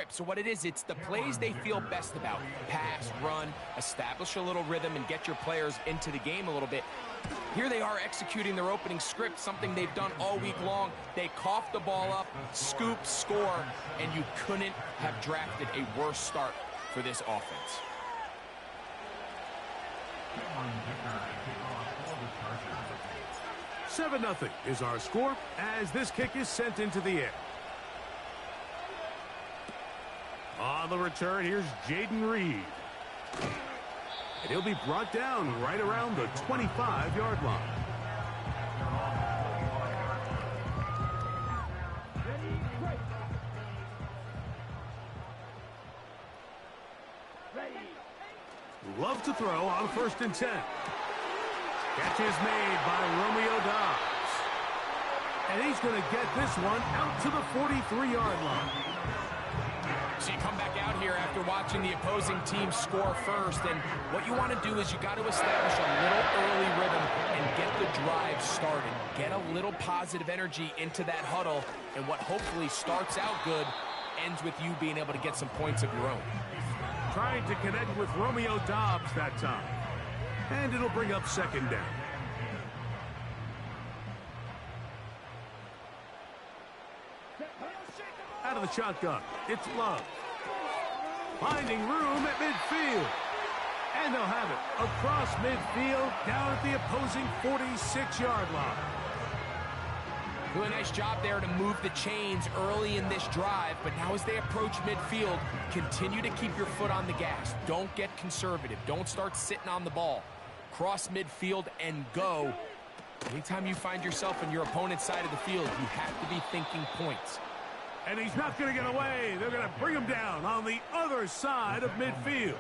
So what it is, it's the plays they feel best about. Pass, run, establish a little rhythm, and get your players into the game a little bit. Here they are executing their opening script, something they've done all week long. They cough the ball up, scoop, score, and you couldn't have drafted a worse start for this offense. $7-0 is our score as this kick is sent into the air. On the return, here's Jaden Reed. And he'll be brought down right around the 25-yard line. Love to throw on 1st and 10. Catch is made by Romeo Doubs. And he's going to get this one out to the 43-yard line. So you come back out here after watching the opposing team score first, and what you want to do is you got to establish a little early rhythm and get the drive started. Get a little positive energy into that huddle, and what hopefully starts out good ends with you being able to get some points of your own. Trying to connect with Romeo Doubs that time. And it'll bring up 2nd down. Out of the shotgun, it's Love. Finding room at midfield. And they'll have it across midfield down at the opposing 46-yard line. Really nice job there to move the chains early in this drive, but now as they approach midfield, continue to keep your foot on the gas. Don't get conservative. Don't start sitting on the ball. Cross midfield and go. Anytime you find yourself on your opponent's side of the field, you have to be thinking points. And he's not going to get away. They're going to bring him down on the other side of midfield.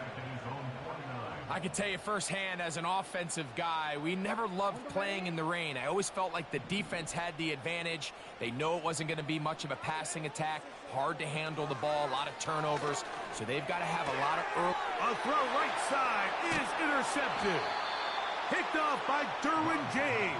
I can tell you firsthand as an offensive guy, we never loved playing in the rain. I always felt like the defense had the advantage. They know it wasn't going to be much of a passing attack. Hard to handle the ball, a lot of turnovers. So they've got to have a lot of early... A throw right side is intercepted. Picked off by Derwin James.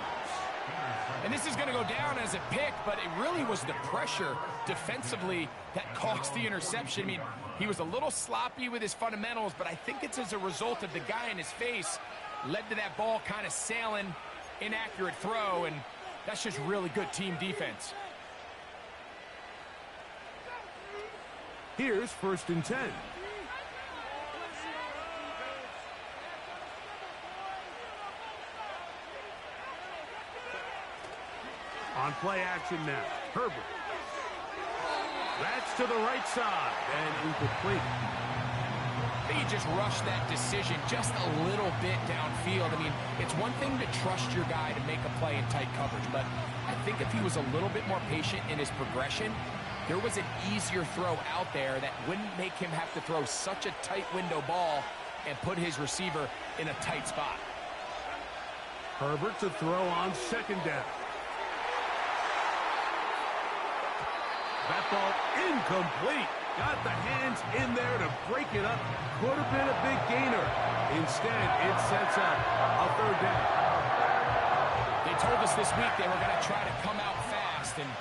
And this is going to go down as a pick, but it really was the pressure defensively that caused the interception. I mean, he was a little sloppy with his fundamentals, but I think it's as a result of the guy in his face led to that ball kind of sailing, inaccurate throw, and that's just really good team defense. Here's 1st and 10. On play action now, Herbert. That's to the right side and incomplete. I think he just rushed that decision just a little bit downfield. I mean, it's one thing to trust your guy to make a play in tight coverage, but I think if he was a little bit more patient in his progression, there was an easier throw out there that wouldn't make him have to throw such a tight window ball and put his receiver in a tight spot. Herbert to throw on 2nd down. That ball incomplete. Got the hands in there to break it up. Could have been a big gainer. Instead, it sets up a 3rd down. They told us this week they were going to try to come out fast, and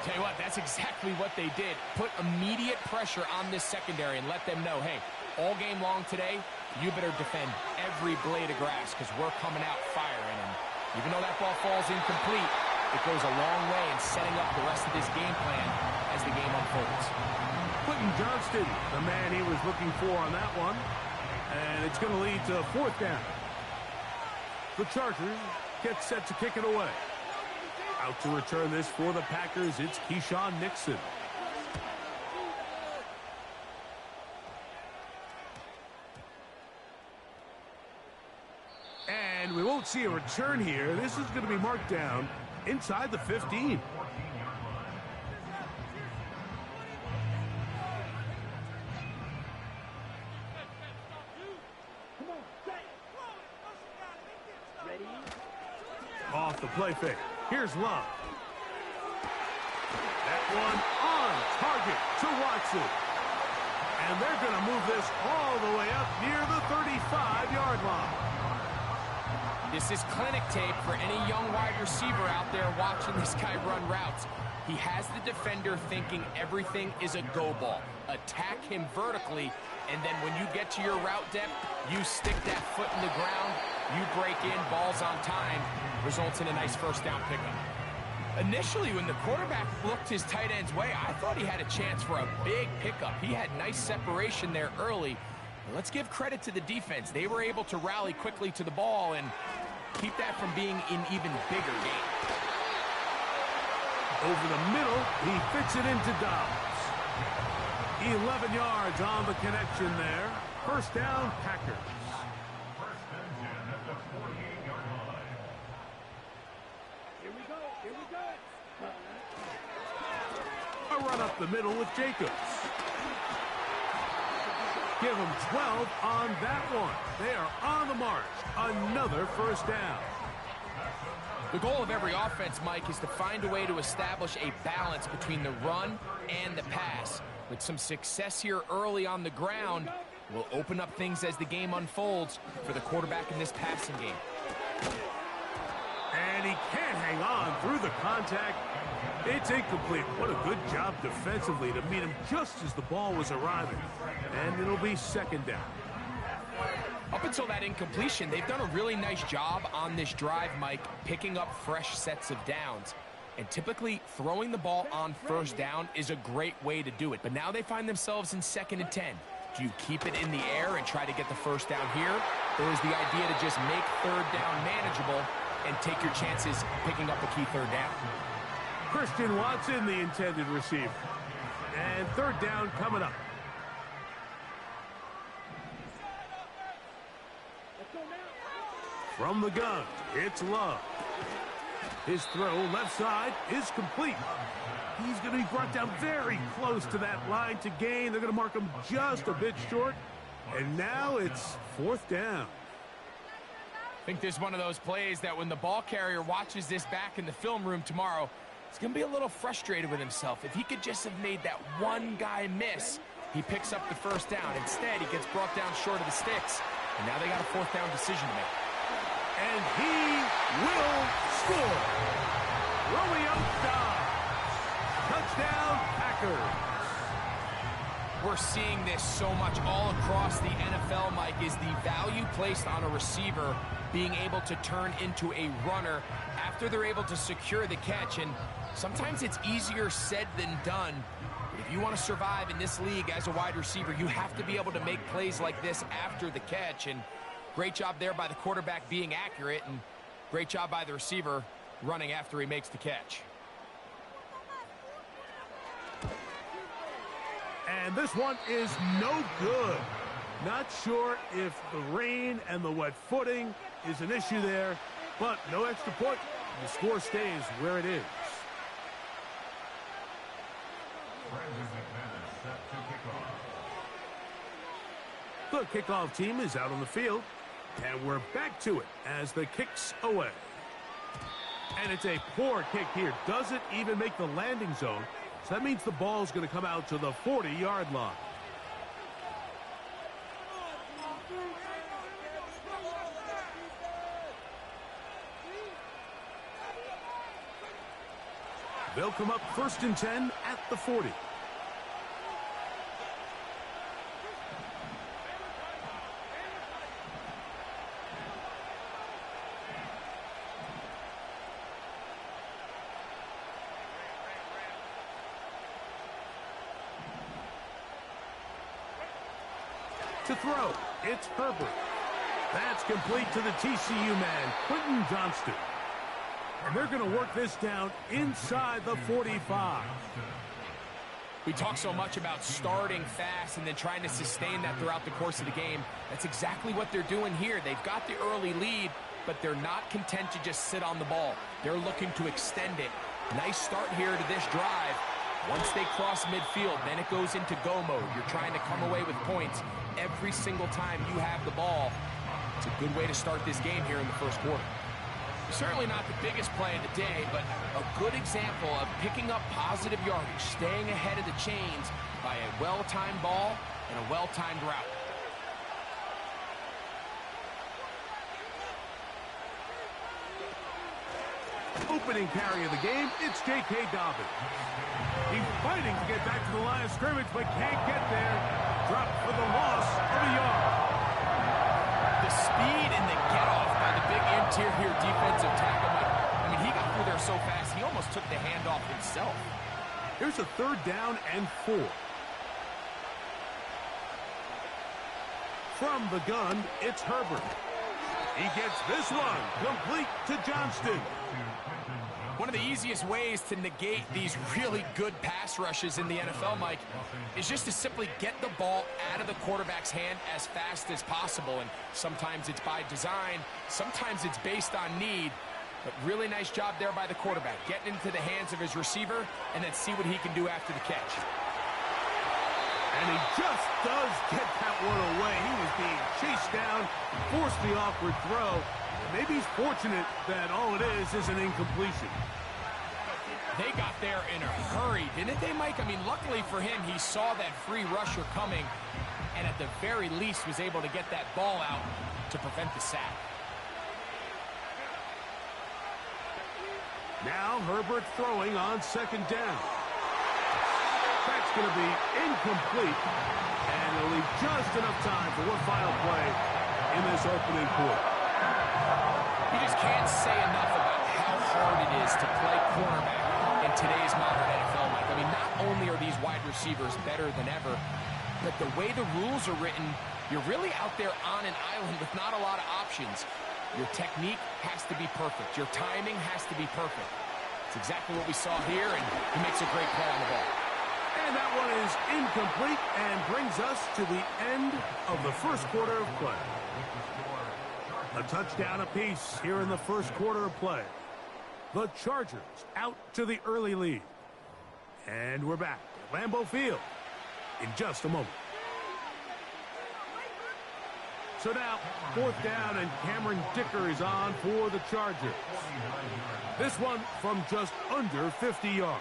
tell you what, that's exactly what they did. Put immediate pressure on this secondary and let them know, hey, all game long today, you better defend every blade of grass because we're coming out firing. And even though that ball falls incomplete, it goes a long way in setting up the rest of this game plan as the game unfolds. Quentin Johnston, the man he was looking for on that one. And it's going to lead to 4th down. The Chargers get set to kick it away. Out to return this for the Packers, it's Keyshawn Nixon. And we won't see a return here. This is going to be marked down inside the 15. Off the play fake. Here's Love. That one on target to Watson. And they're going to move this all the way up near the 35-yard line. This is clinic tape for any young wide receiver out there watching this guy run routes. He has the defender thinking everything is a go ball. Attack him vertically, and then when you get to your route depth, you stick that foot in the ground, you break in, balls on time, results in a nice first down pickup. Initially, when the quarterback looked his tight end's way, I thought he had a chance for a big pickup. He had nice separation there early. But let's give credit to the defense. They were able to rally quickly to the ball and keep that from being an even bigger game. Over the middle, he fits it into Dobbs. 11 yards on the connection there. First down, Packers. A run up the middle with Jacobs. Give him 12 on that one. They are on the march. Another first down. The goal of every offense, Mike, is to find a way to establish a balance between the run and the pass. With some success here early on the ground, will open up things as the game unfolds for the quarterback in this passing game. And he can't hang on through the contact. It's incomplete. What a good job defensively to meet him just as the ball was arriving. And it'll be second down. Up until that incompletion, they've done a really nice job on this drive, Mike, picking up fresh sets of downs. And typically, throwing the ball on first down is a great way to do it. But now they find themselves in 2nd and 10. Do you keep it in the air and try to get the first down here? Or is the idea to just make third down manageable and take your chances picking up a key third down? Christian Watson, the intended receiver. And third down coming up. From the gun, it's Love. His throw left side is complete. He's going to be brought down very close to that line to gain. They're going to mark him just a bit short. And now it's fourth down. I think this is one of those plays that when the ball carrier watches this back in the film room tomorrow, he's going to be a little frustrated with himself. If he could just have made that one guy miss, he picks up the first down. Instead, he gets brought down short of the sticks. And now they got a fourth down decision to make. And he will score. Romeo Dobbs. Touchdown, Packers. We're seeing this so much all across the NFL, Mike, is the value placed on a receiver being able to turn into a runner after they're able to secure the catch. And sometimes it's easier said than done. If you want to survive in this league as a wide receiver, you have to be able to make plays like this after the catch. And great job there by the quarterback being accurate, and great job by the receiver running after he makes the catch. And this one is no good. Not sure if the rain and the wet footing is an issue there, but no extra point. The score stays where it is. The kickoff team is out on the field, and we're back to it as the kick's away. And it's a poor kick here. Doesn't even make the landing zone. So that means the ball's going to come out to the 40-yard line. They'll come up 1st and 10 at the 40. To throw, it's Herbert. That's complete to the TCU man, Quentin Johnston. And they're going to work this down inside the 45. We talk so much about starting fast and then trying to sustain that throughout the course of the game. That's exactly what they're doing here. They've got the early lead, but they're not content to just sit on the ball. They're looking to extend it. Nice start here to this drive. Once they cross midfield, then it goes into go mode. You're trying to come away with points every single time you have the ball. It's a good way to start this game here in the first quarter. Certainly not the biggest play of the day, but a good example of picking up positive yardage, staying ahead of the chains by a well-timed ball and a well-timed route. Opening carry of the game, it's J.K. Dobbins. He's fighting to get back to the line of scrimmage, but can't get there. Dropped for the loss of a yard. The speed and the get-off by the big interior defensive tackle. I mean, he got through there so fast, he almost took the handoff himself. Here's a 3rd down and 4. From the gun, it's Herbert. He gets this one complete to Johnston. One of the easiest ways to negate these really good pass rushes in the NFL, Mike, is just to simply get the ball out of the quarterback's hand as fast as possible. And sometimes it's by design, sometimes it's based on need. But really nice job there by the quarterback, getting into the hands of his receiver and then see what he can do after the catch. And he just does get that one away. He was being chased down, forced the awkward throw. Maybe he's fortunate that all it is an incompletion. They got there in a hurry, didn't they, Mike? I mean, luckily for him, he saw that free rusher coming and at the very least was able to get that ball out to prevent the sack. Now Herbert throwing on 2nd down. That's going to be incomplete, and it'll leave just enough time for one final play in this opening quarter. You just can't say enough about how hard it is to play cornerback in today's modern NFL, Mike. I mean, not only are these wide receivers better than ever, but the way the rules are written, you're really out there on an island with not a lot of options. Your technique has to be perfect. Your timing has to be perfect. It's exactly what we saw here, and he makes a great play on the ball. And that one is incomplete and brings us to the end of the first quarter of play. A touchdown apiece here in the first quarter of play. The Chargers out to the early lead. And we're back at Lambeau Field in just a moment. So now, 4th down, and Cameron Dicker is on for the Chargers. This one from just under 50 yards.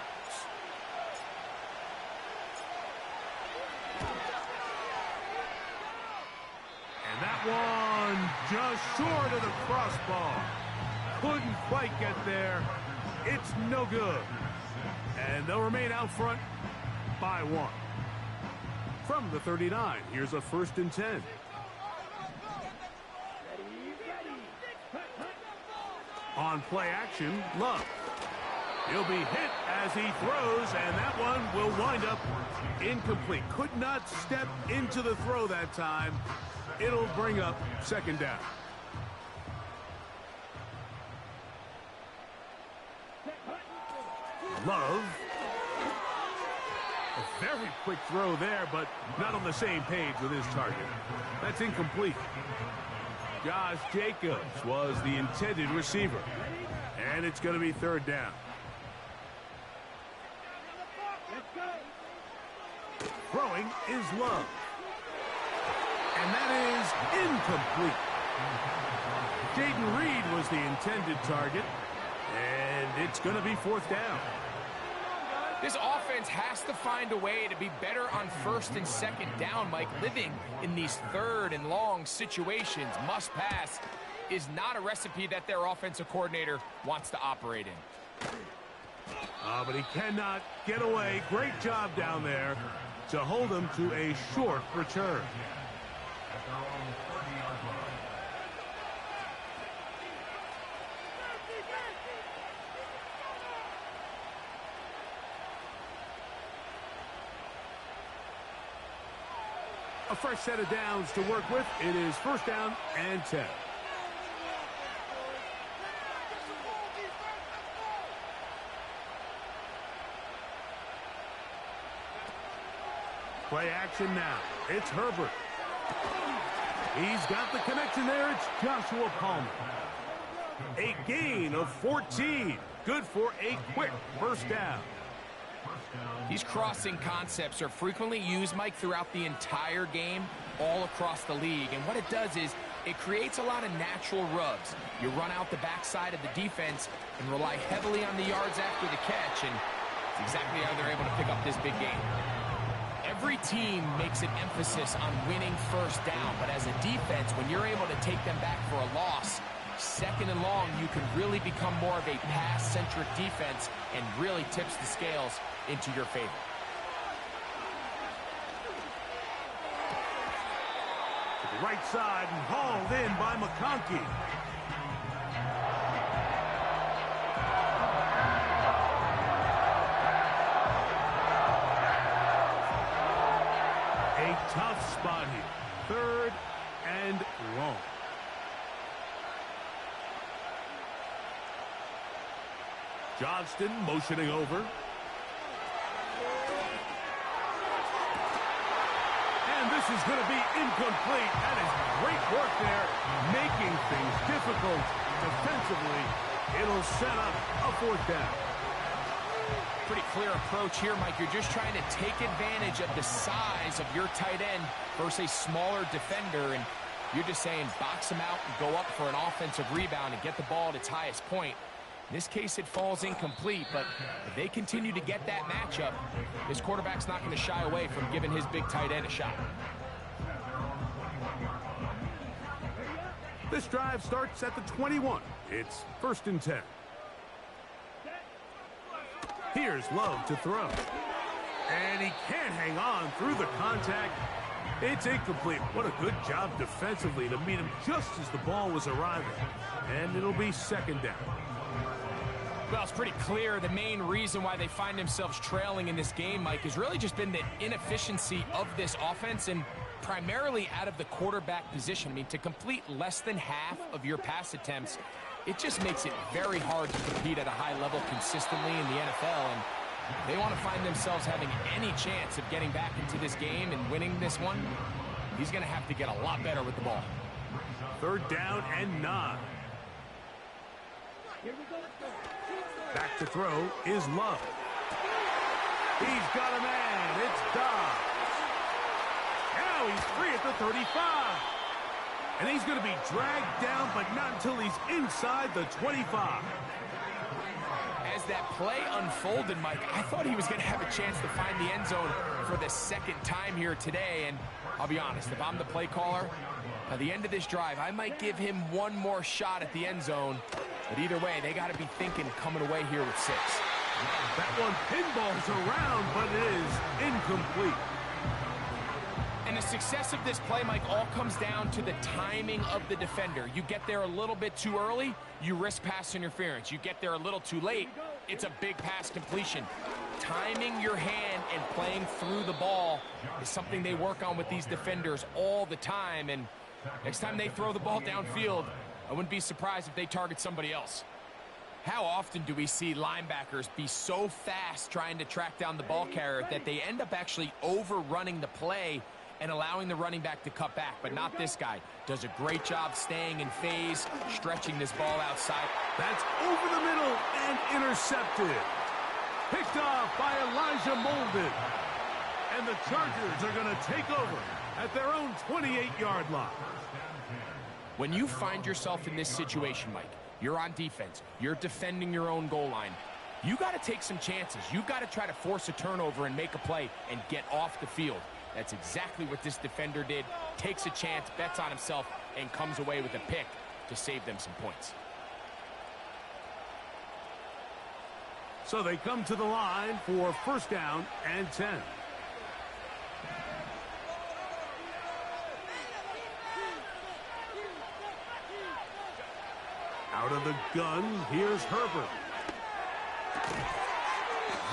And that one just short of the crossbar. Couldn't quite get there. It's no good. And they'll remain out front by 1. From the 39, here's a 1st and 10. On play action, Love. He'll be hit as he throws, and that one will wind up incomplete. Could not step into the throw that time. It'll bring up 2nd down. Love. A very quick throw there, but not on the same page with his target. That's incomplete. Josh Jacobs was the intended receiver. And it's going to be 3rd down. Throwing is Love. And that is incomplete. Jaden Reed was the intended target. And it's going to be 4th down. This offense has to find a way to be better on 1st and 2nd down, Mike. Living in these 3rd and long situations, must pass, is not a recipe that their offensive coordinator wants to operate in. But he cannot get away. Great job down there to hold him to a short return. A fresh set of downs to work with. It is 1st down and 10. Play action now. It's Herbert. He's got the connection there. It's Joshua Palmer. A gain of 14. Good for a quick 1st down. These crossing concepts are frequently used, Mike, throughout the entire game, all across the league. And what it does is it creates a lot of natural rubs. You run out the backside of the defense and rely heavily on the yards after the catch, and it's exactly how they're able to pick up this big game. Every team makes an emphasis on winning 1st down, but as a defense, when you're able to take them back for a loss, 2nd and long, you can really become more of a pass-centric defense and really tips the scales into your favor. To the right side and hauled in by McConkey. A tough spot here. 3rd and long. Johnston motioning over. And this is going to be incomplete. That is great work there, making things difficult defensively. It'll set up a 4th down. Pretty clear approach here, Mike. You're just trying to take advantage of the size of your tight end versus a smaller defender, and you're just saying box him out and go up for an offensive rebound and get the ball at its highest point. In this case, it falls incomplete, but if they continue to get that matchup, this quarterback's not going to shy away from giving his big tight end a shot. This drive starts at the 21. It's 1st and 10. Here's Love to throw. And he can't hang on through the contact. It's incomplete. What a good job defensively to meet him just as the ball was arriving. And it'll be 2nd down. Well, it's pretty clear the main reason why they find themselves trailing in this game, Mike, has really just been the inefficiency of this offense and primarily out of the quarterback position. I mean, to complete less than half of your pass attempts, it just makes it very hard to compete at a high level consistently in the NFL. And they want to find themselves having any chance of getting back into this game and winning this one. He's going to have to get a lot better with the ball. 3rd down and 9. Back to throw is Love. He's got a man. It's Dobbs. Now he's free at the 35. And he's going to be dragged down, but not until he's inside the 25. As that play unfolded, Mike, I thought he was going to have a chance to find the end zone for the 2nd time here today. And I'll be honest, if I'm the play caller, by the end of this drive, I might give him one more shot at the end zone. But either way, they got to be thinking coming away here with 6. That one pinballs around, but it is incomplete. And the success of this play, Mike, all comes down to the timing of the defender. You get there a little bit too early, you risk pass interference. You get there a little too late, it's a big pass completion. Timing your hand and playing through the ball is something they work on with these defenders all the time. And next time they throw the ball downfield, I wouldn't be surprised if they target somebody else. How often do we see linebackers be so fast trying to track down the ball carrier that they end up actually overrunning the play and allowing the running back to cut back? But not this guy. Does a great job staying in phase, stretching this ball outside. That's over the middle and intercepted. Picked off by Elijah Molden. And the Chargers are going to take over at their own 28-yard line. When you find yourself in this situation, Mike, you're on defense, you're defending your own goal line, you got to take some chances. You got to try to force a turnover and make a play and get off the field. That's exactly what this defender did. Takes a chance, bets on himself, and comes away with a pick to save them some points. So they come to the line for 1st down and 10. Out of the gun, here's Herbert.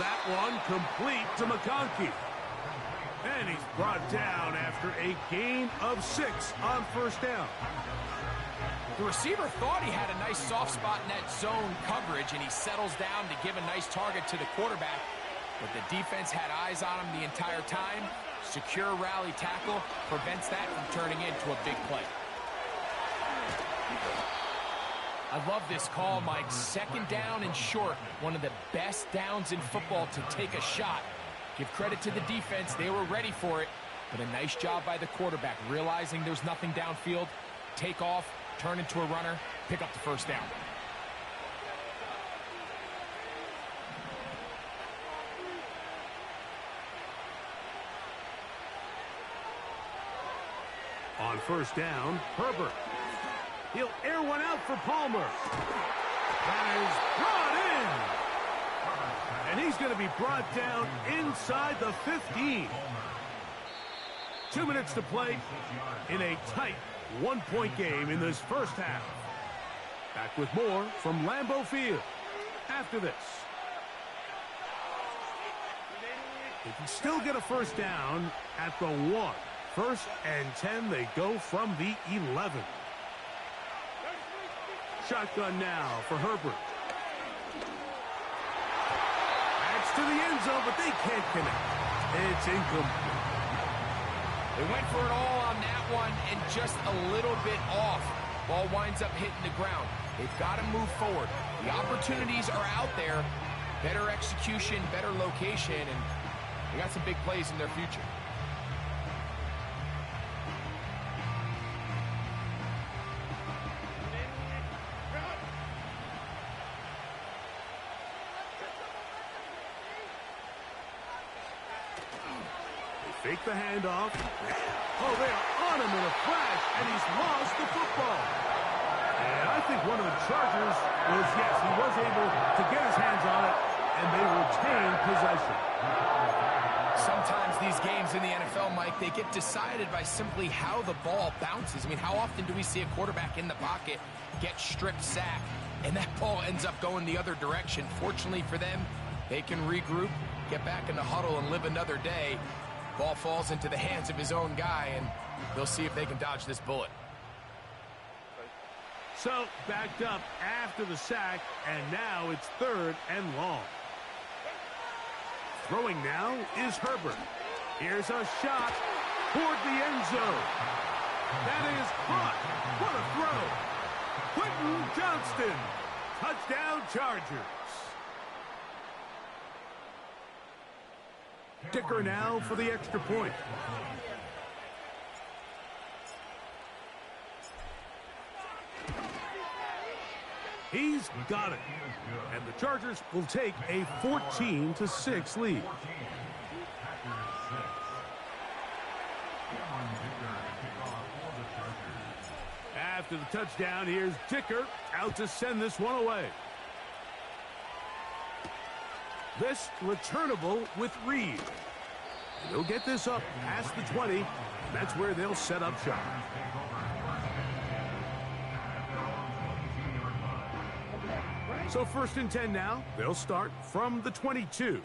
That one complete to McConkey. And he's brought down after a gain of 6 on 1st down. The receiver thought he had a nice soft spot in that zone coverage, and he settles down to give a nice target to the quarterback. But the defense had eyes on him the entire time. Secure rally tackle prevents that from turning into a big play. I love this call, Mike. 2nd down and short. One of the best downs in football to take a shot. Give credit to the defense. They were ready for it. But a nice job by the quarterback, realizing there's nothing downfield. Take off, turn into a runner, pick up the 1st down. On 1st down, Herbert. He'll air one out for Palmer. That is brought in. And he's going to be brought down inside the 15. 2 minutes to play in a tight one-point game in this first half. Back with more from Lambeau Field after this. They can still get a first down at the 1. 1st and 10, they go from the 11. Shotgun now for Herbert. That's to the end zone, but they can't connect. It's incomplete. They went for it all on that one and just a little bit off. Ball winds up hitting the ground. They've got to move forward. The opportunities are out there. Better execution, better location, and they got some big plays in their future. Fake the handoff. Oh, they're on him in a flash, and he's lost the football. And I think one of the Chargers was, yes, he was able to get his hands on it, and they retain possession. Sometimes these games in the NFL, Mike, they get decided by simply how the ball bounces. I mean, how often do we see a quarterback in the pocket get stripped sack, and that ball ends up going the other direction? Fortunately for them, they can regroup, get back in the huddle, and live another day. Ball falls into the hands of his own guy, and they'll see if they can dodge this bullet. So, backed up after the sack, and now it's 3rd and long. Throwing now is Herbert. Here's a shot toward the end zone. That is caught. What a throw. Quentin Johnston. Touchdown Chargers. Dicker now for the extra point. He's got it. And the Chargers will take a 14-6 lead. After the touchdown, here's Dicker out to send this one away. This returnable with Reed. They'll get this up past the 20. And that's where they'll set up shop. So 1st and 10 now. They'll start from the 22.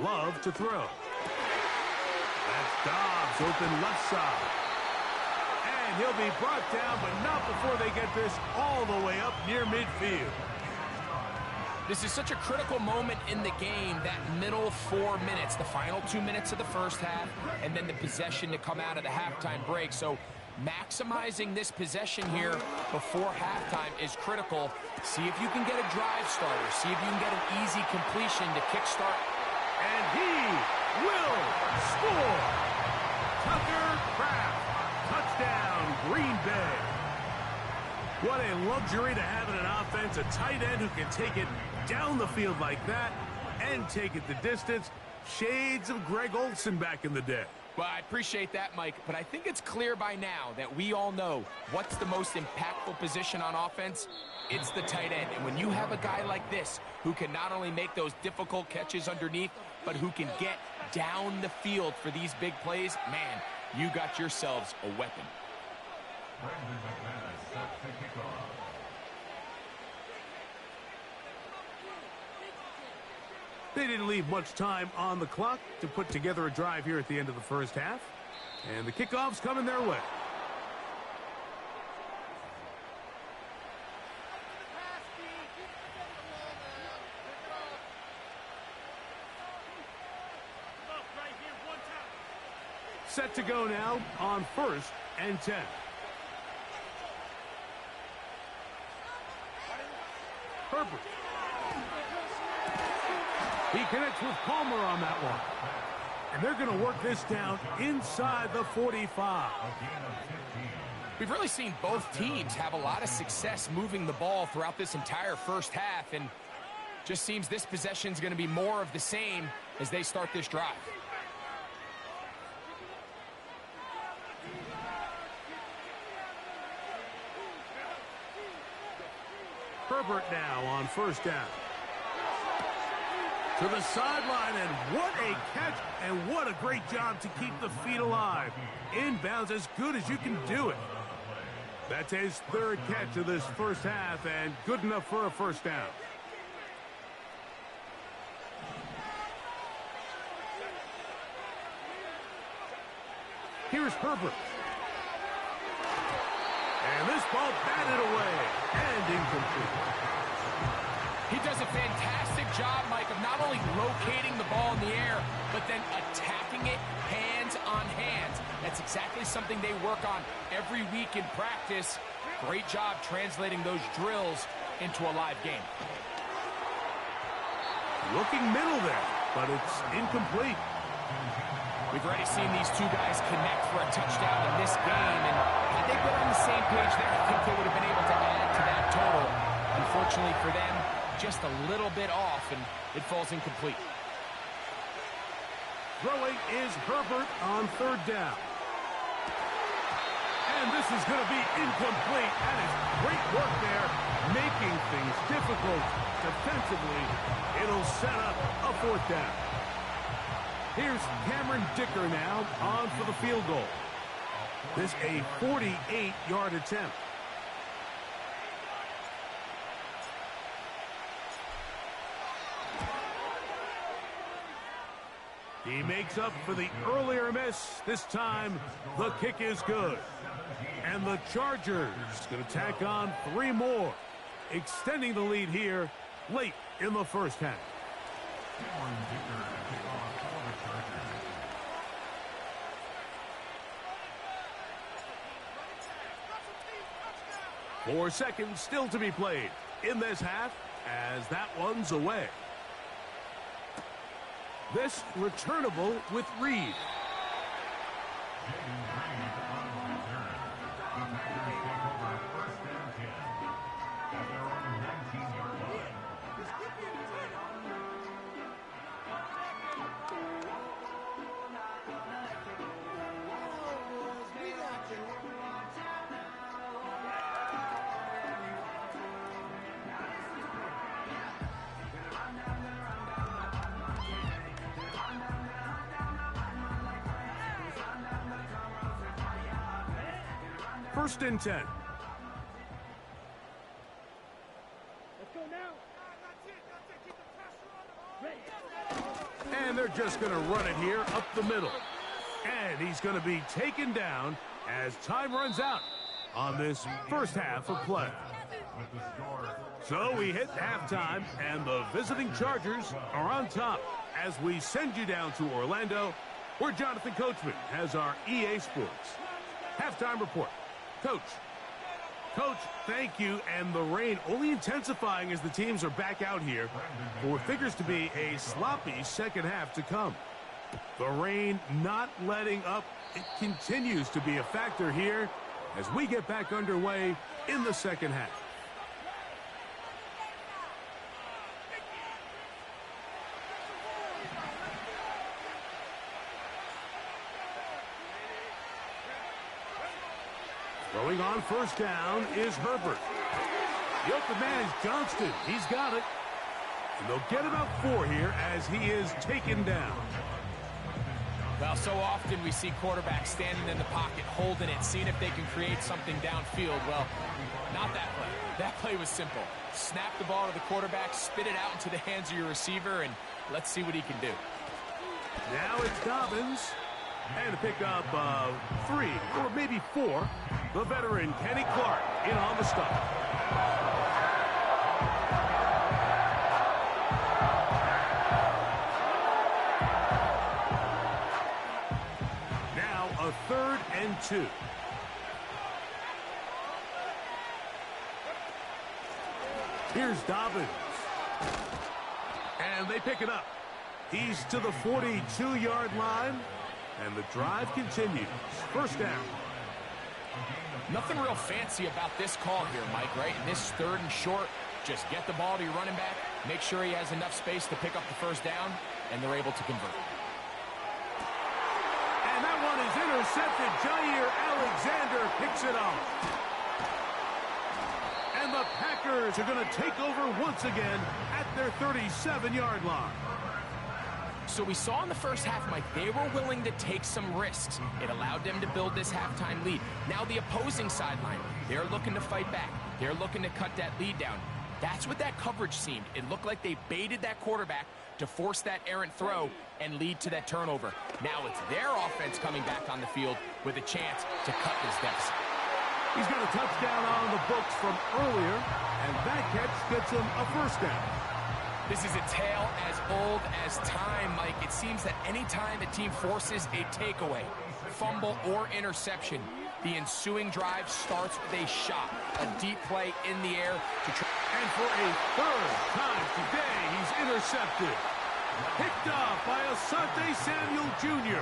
Love to throw. That's Dobbs open left side. And he'll be brought down, but not before they get this all the way up near midfield. This is such a critical moment in the game, that middle 4 minutes, the final 2 minutes of the first half, and then the possession to come out of the halftime break. So maximizing this possession here before halftime is critical. See if you can get a drive starter. See if you can get an easy completion to kickstart. And he will score. Tucker Kraft. Touchdown, Green Bay. What a luxury to have in an offense, a tight end who can take it down the field like that and take it the distance. Shades of Greg Olsen back in the day. Well, I appreciate that, Mike, but I think it's clear by now that we all know what's the most impactful position on offense. It's the tight end. And when you have a guy like this who can not only make those difficult catches underneath, but who can get down the field for these big plays, man, you got yourselves a weapon. They didn't leave much time on the clock to put together a drive here at the end of the first half. And the kickoff's coming their way. Set to go now on 1st and 10. Herbert. He connects with Palmer on that one. And they're going to work this down inside the 45. We've really seen both teams have a lot of success moving the ball throughout this entire first half, and just seems this possession is going to be more of the same as they start this drive. Herbert now on first down. To the sideline, and what a catch, and what a great job to keep the feet alive. Inbounds as good as you can do it. That's his third catch of this first half, and good enough for a first down. Here's Herbert. And this ball batted away and incomplete. He does a fantastic job, Mike, of not only locating the ball in the air, but then attacking it hands on hands. That's exactly something they work on every week in practice. Great job translating those drills into a live game. Looking middle there, but it's incomplete. We've already seen these two guys connect for a touchdown in this game, and had they been on the same page there, I think they would have been able to add to that total. Unfortunately for them, just a little bit off, and it falls incomplete. Throwing is Herbert on third down. And this is going to be incomplete. That is great work there, making things difficult defensively. It'll set up a fourth down. Here's Cameron Dicker now on for the field goal. This a 48-yard attempt. He makes up for the earlier miss. This time, the kick is good. And the Chargers going to tack on 3 more, extending the lead here late in the first half. 4 seconds still to be played in this half as that one's away. This returnable with Reed. First and 10. Let's go now. Ready. And they're just going to run it here up the middle. And he's going to be taken down as time runs out on this first half of play. So we hit halftime, and the visiting Chargers are on top as we send you down to Orlando, where Jonathan Coachman has our EA Sports halftime report. Coach, thank you. And the rain only intensifying as the teams are back out here for what figures to be a sloppy second half to come. The rain not letting up. It continues to be a factor here as we get back underway in the second half. Throwing on first down is Herbert. The open man is Johnston. He's got it. And they'll get about 4 here as he is taken down. Well, so often we see quarterbacks standing in the pocket, holding it, seeing if they can create something downfield. Well, not that play. That play was simple. Snap the ball to the quarterback, spit it out into the hands of your receiver, and let's see what he can do. Now it's Dobbins. And to pick up 3 or maybe 4, the veteran Kenny Clark in on the stop. Now a 3rd and 2. Here's Dobbins. And they pick it up. He's to the 42-yard line. And the drive continues. First down. Nothing real fancy about this call here, Mike, right? In this 3rd and short, just get the ball to your running back, make sure he has enough space to pick up the first down, and they're able to convert. And that one is intercepted. Jair Alexander picks it up. And And the Packers are going to take over once again at their 37-yard line. So we saw in the first half, Mike, they were willing to take some risks. It allowed them to build this halftime lead. Now the opposing sideline, they're looking to fight back. They're looking to cut that lead down. That's what that coverage seemed. It looked like they baited that quarterback to force that errant throw and lead to that turnover. Now it's their offense coming back on the field with a chance to cut this deficit. He's got a touchdown on the books from earlier, and that catch gets him a first down. This is a tale as old as time, Mike. It seems that any time a team forces a takeaway, fumble, or interception, the ensuing drive starts with a shot, a deep play in the air to try. And for a third time today, he's intercepted. Picked off by Asante Samuel Jr.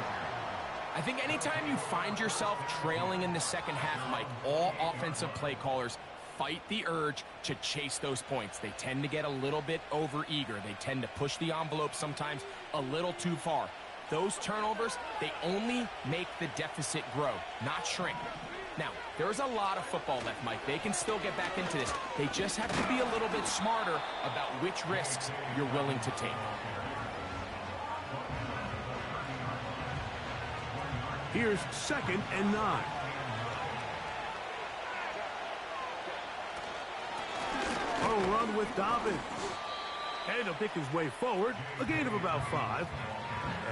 I think anytime you find yourself trailing in the second half, Mike, all offensive play callers fight the urge to chase those points. They tend to get a little bit over-eager. They tend to push the envelope sometimes a little too far. Those turnovers, they only make the deficit grow, not shrink. Now, there's a lot of football left, Mike. They can still get back into this. They just have to be a little bit smarter about which risks you're willing to take. Here's 2nd and 9. A run with Dobbins. And he'll pick his way forward, a gain of about 5.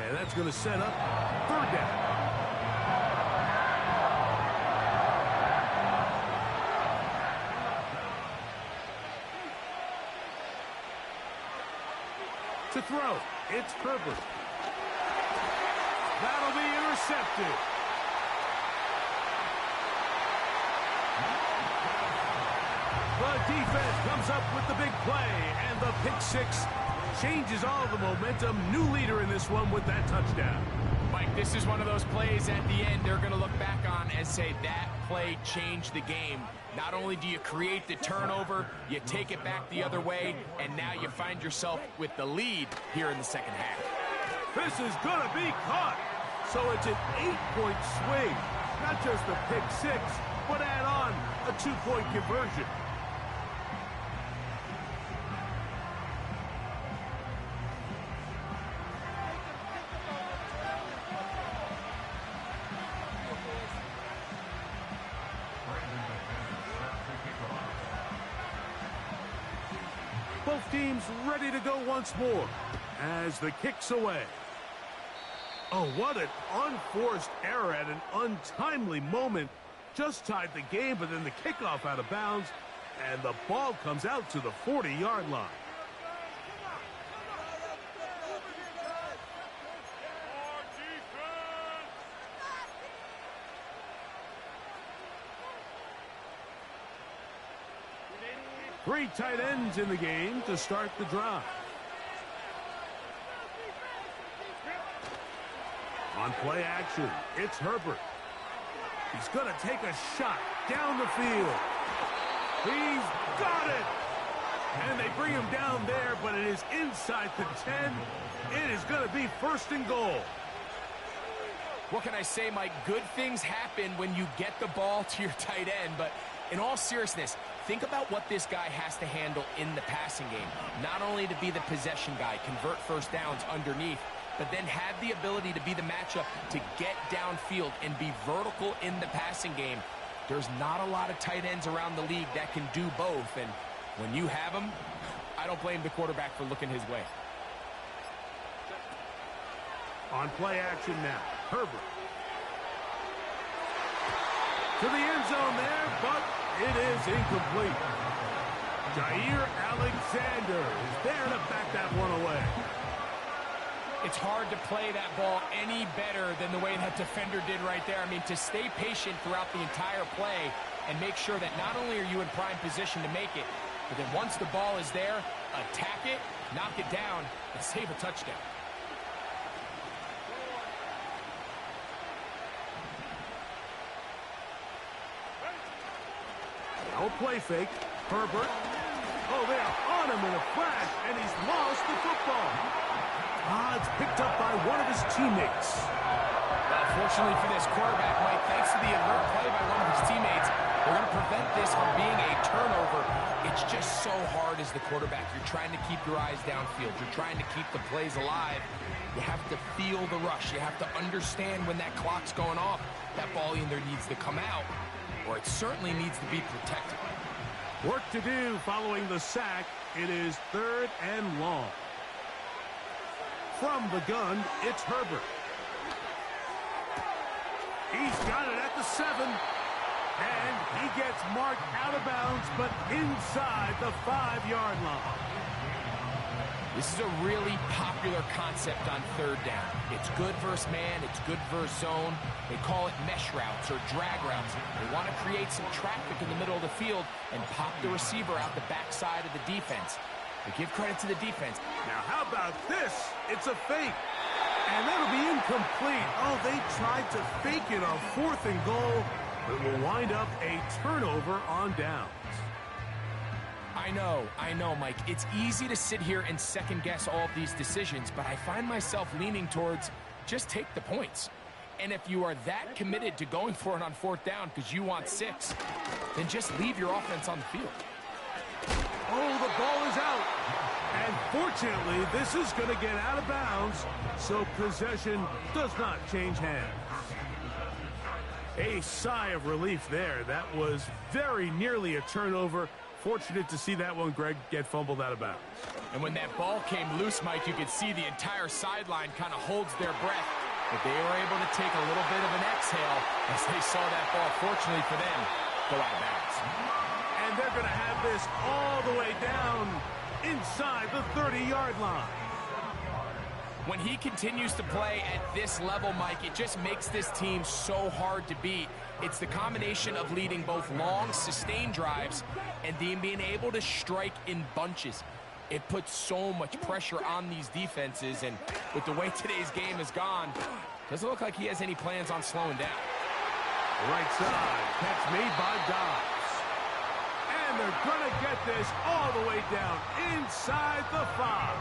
And that's going to set up 3rd down. To throw, it's Herbert. That'll be intercepted. The defense comes up with the big play, and the pick six changes all the momentum. New leader in this one with that touchdown. Mike, this is one of those plays at the end they're going to look back on and say that play changed the game. Not only do you create the turnover, you take it back the other way, and now you find yourself with the lead here in the second half. This is going to be caught. So it's an 8-point swing. Not just a pick six, but add on a 2-point conversion. Both teams ready to go once more as the kick's away. Oh, what an unforced error at an untimely moment. Just tied the game, but then the kickoff out of bounds, and the ball comes out to the 40-yard line. Three tight ends in the game to start the drive. On play action, it's Herbert. He's going to take a shot down the field. He's got it! And they bring him down there, but it is inside the 10. It is going to be 1st and goal. What can I say, Mike? Good things happen when you get the ball to your tight end, but in all seriousness, think about what this guy has to handle in the passing game. Not only to be the possession guy, convert first downs underneath, but then have the ability to be the matchup to get downfield and be vertical in the passing game. There's not a lot of tight ends around the league that can do both, and when you have them, I don't blame the quarterback for looking his way. On play action now, Herbert. To the end zone there, but it is incomplete. Jair Alexander is there to back that one away. It's hard to play that ball any better than the way that defender did right there. I mean, to stay patient throughout the entire play and make sure that not only are you in prime position to make it, but then once the ball is there, attack it, knock it down, and save a touchdown. Now a play fake. Herbert. Oh, they are on him in a flash, and he's lost the football. It's picked up by one of his teammates. Well, fortunately for this quarterback, Mike, thanks to the alert play by one of his teammates, They're going to prevent this from being a turnover. It's just so hard as the quarterback. You're trying to keep your eyes downfield. You're trying to keep the plays alive. You have to feel the rush. You have to understand when that clock's going off. That ball either needs to come out, or it certainly needs to be protected. Work to do following the sack. It is 3rd and long. From the gun, it's Herbert. He's got it at the 7. And he gets marked out of bounds, but inside the 5-yard line. This is a really popular concept on 3rd down. It's good versus man. It's good versus zone. They call it mesh routes or drag routes. They want to create some traffic in the middle of the field and pop the receiver out the backside of the defense. They give credit to the defense. Now, how about this? It's a fake. And that'll be incomplete. Oh, they tried to fake it on 4th and goal. It will wind up a turnover on downs. I know, Mike. It's easy to sit here and second-guess all of these decisions, but I find myself leaning towards just take the points. And if you are that committed to going for it on 4th down because you want 6, then just leave your offense on the field. Oh, the ball is out. And fortunately, this is going to get out of bounds, so possession does not change hands. A sigh of relief there. That was very nearly a turnover. Fortunate to see that one, Greg, get fumbled out of bounds. And when that ball came loose, Mike, you could see the entire sideline kind of holds their breath. But they were able to take a little bit of an exhale as they saw that ball, fortunately for them, go out of bounds. And they're going to have this all the way down inside the 30-yard line. When he continues to play at this level, Mike, it just makes this team so hard to beat. It's the combination of leading both long, sustained drives and then being able to strike in bunches. It puts so much pressure on these defenses, and with the way today's game has gone, doesn't look like he has any plans on slowing down. Right side, catch made by Dobbs. And they're going to get this all the way down inside the 5.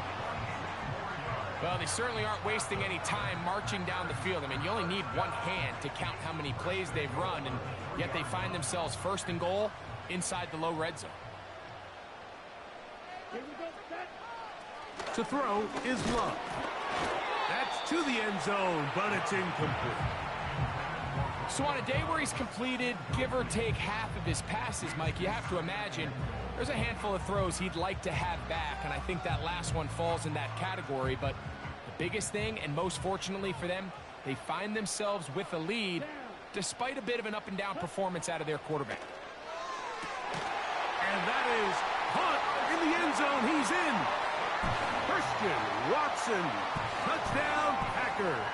Well, they certainly aren't wasting any time marching down the field. I mean, you only need one hand to count how many plays they've run, and yet they find themselves 1st and goal inside the low red zone. To throw is Love. That's to the end zone, but it's incomplete. So on a day where he's completed, give or take half of his passes, Mike, you have to imagine there's a handful of throws he'd like to have back, and I think that last one falls in that category. But the biggest thing, and most fortunately for them, they find themselves with a lead despite a bit of an up-and-down performance out of their quarterback. And that is Hunt in the end zone. He's in. Christian Watson, touchdown Packers.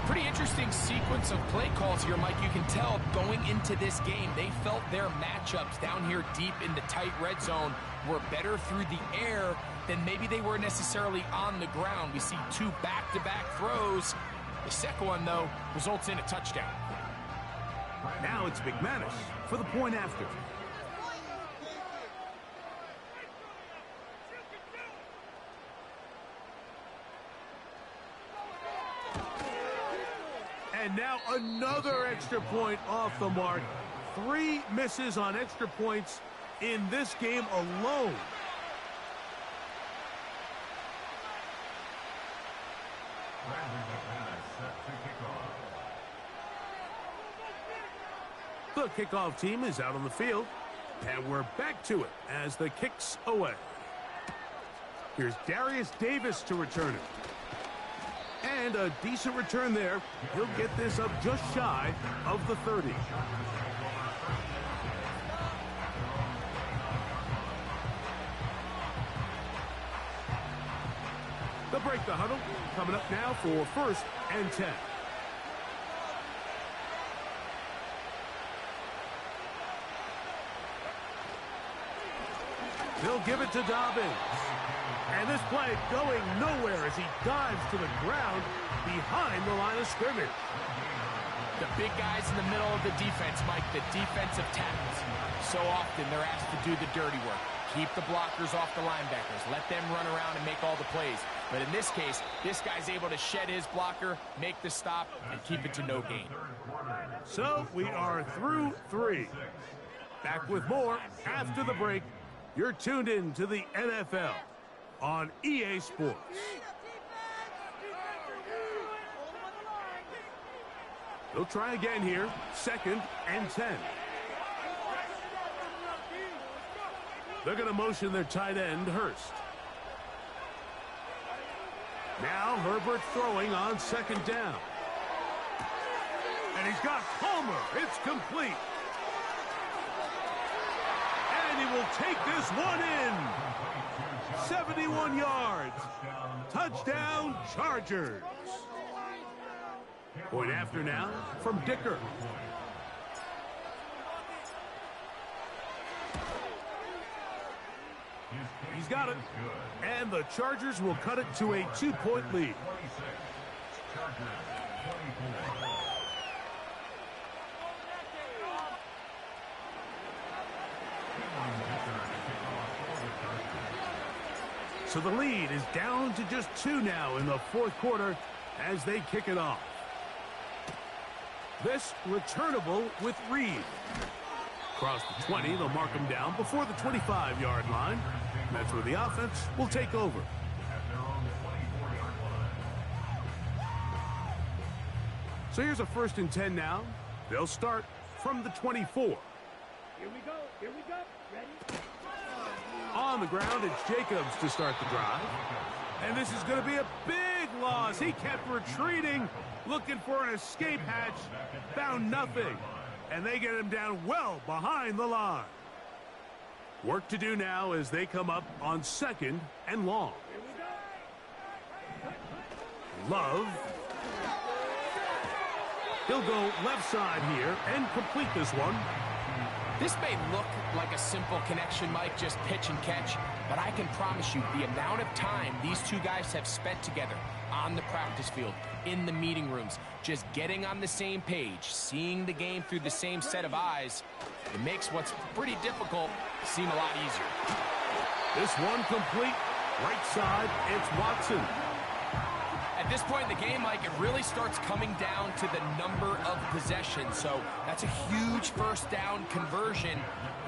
Pretty interesting sequence of play calls here, Mike. You can tell going into this game, they felt their matchups down here deep in the tight red zone were better through the air than maybe they were necessarily on the ground. We see 2 back-to-back throws. The second one, though, results in a touchdown. Now it's McManus for the point after. And now another extra point off the mark. 3 misses on extra points in this game alone. The kickoff team is out on the field, and we're back to it as the kick's away. Here's Darius Davis to return it. And a decent return there. He'll get this up just shy of the 30. They'll break the huddle. Coming up now for 1st and 10. They'll give it to Dobbins. And this play going nowhere as he dives to the ground behind the line of scrimmage. The big guys in the middle of the defense, Mike, the defensive tackles. So often they're asked to do the dirty work. Keep the blockers off the linebackers. Let them run around and make all the plays. But in this case, this guy's able to shed his blocker, make the stop, and keep it to no gain. So we are through 3. Back with more after the break. You're tuned in to the NFL on EA Sports. They'll try again here. 2nd and 10. They're going to motion their tight end, Hurst. Now Herbert throwing on 2nd down. And he's got Palmer. It's complete. And he will take this one in. 71 yards. Touchdown, Chargers. Point after now from Dicker. He's got it. And the Chargers will cut it to a 2-point lead. So the lead is down to just 2 now in the 4th quarter as they kick it off. This returnable with Reed. Across the 20, they'll mark him down before the 25-yard line. That's where the offense will take over. So here's a 1st and 10 now. They'll start from the 24. Here we go. Here we go. Ready? On the ground, it's Jacobs to start the drive. And this is going to be a big loss. He kept retreating, looking for an escape hatch. Found nothing. And they get him down well behind the line. Work to do now as they come up on 2nd and long. Love. He'll go left side here and complete this one. This may look like a simple connection, Mike, just pitch and catch, but I can promise you the amount of time these two guys have spent together on the practice field, in the meeting rooms, just getting on the same page, seeing the game through the same set of eyes, it makes what's pretty difficult seem a lot easier. This one complete. Right side, it's Watson. At this point in the game, Mike, it really starts coming down to the number of possessions. So that's a huge 1st down conversion.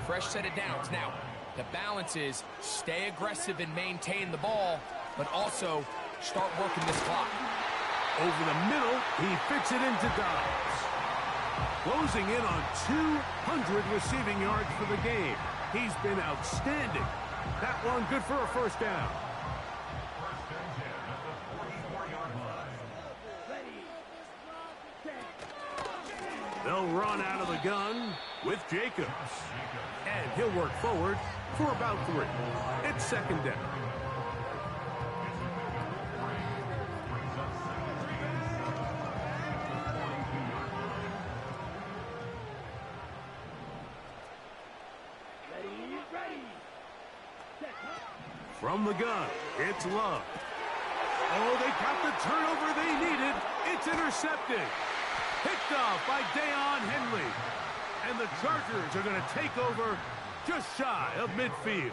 Fresh set of downs. Now, the balance is stay aggressive and maintain the ball, but also start working this clock. Over the middle, he fits it into Dobbs. Closing in on 200 receiving yards for the game. He's been outstanding. That one good for a 1st down. They'll run out of the gun with Jacobs. And he'll work forward for about 3. It's 2nd down. From the gun, it's Love. Oh, they got the turnover they needed. It's intercepted. Picked off by Deion Henley. And the Chargers are going to take over just shy of midfield.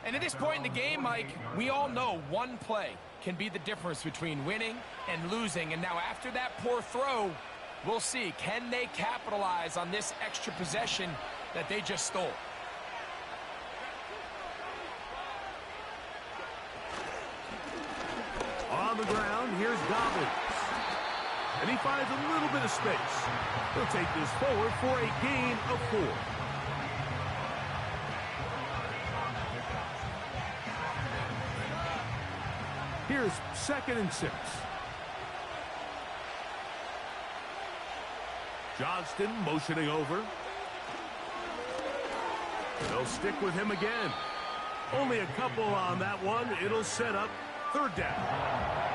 And at this point in the game, Mike, we all know one play can be the difference between winning and losing. And now after that poor throw, we'll see, can they capitalize on this extra possession that they just stole? On the ground, here's Dobbins. And he finds a little bit of space. He'll take this forward for a gain of 4. Here's 2nd and 6. Johnston motioning over. They'll stick with him again. Only a couple on that one. It'll set up 3rd down.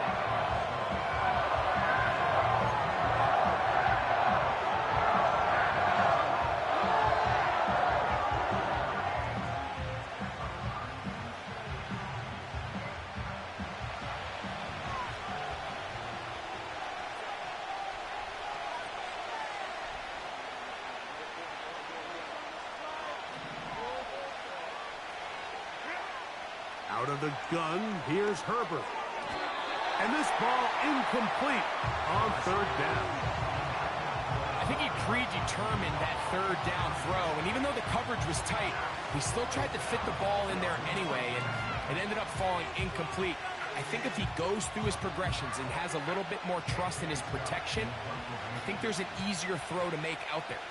the gun. Here's Herbert. And this ball incomplete on third down. I think he predetermined that third down throw, and even though the coverage was tight, he still tried to fit the ball in there anyway, and it ended up falling incomplete. I think if he goes through his progressions and has a little bit more trust in his protection, I think there's an easier throw to make out there.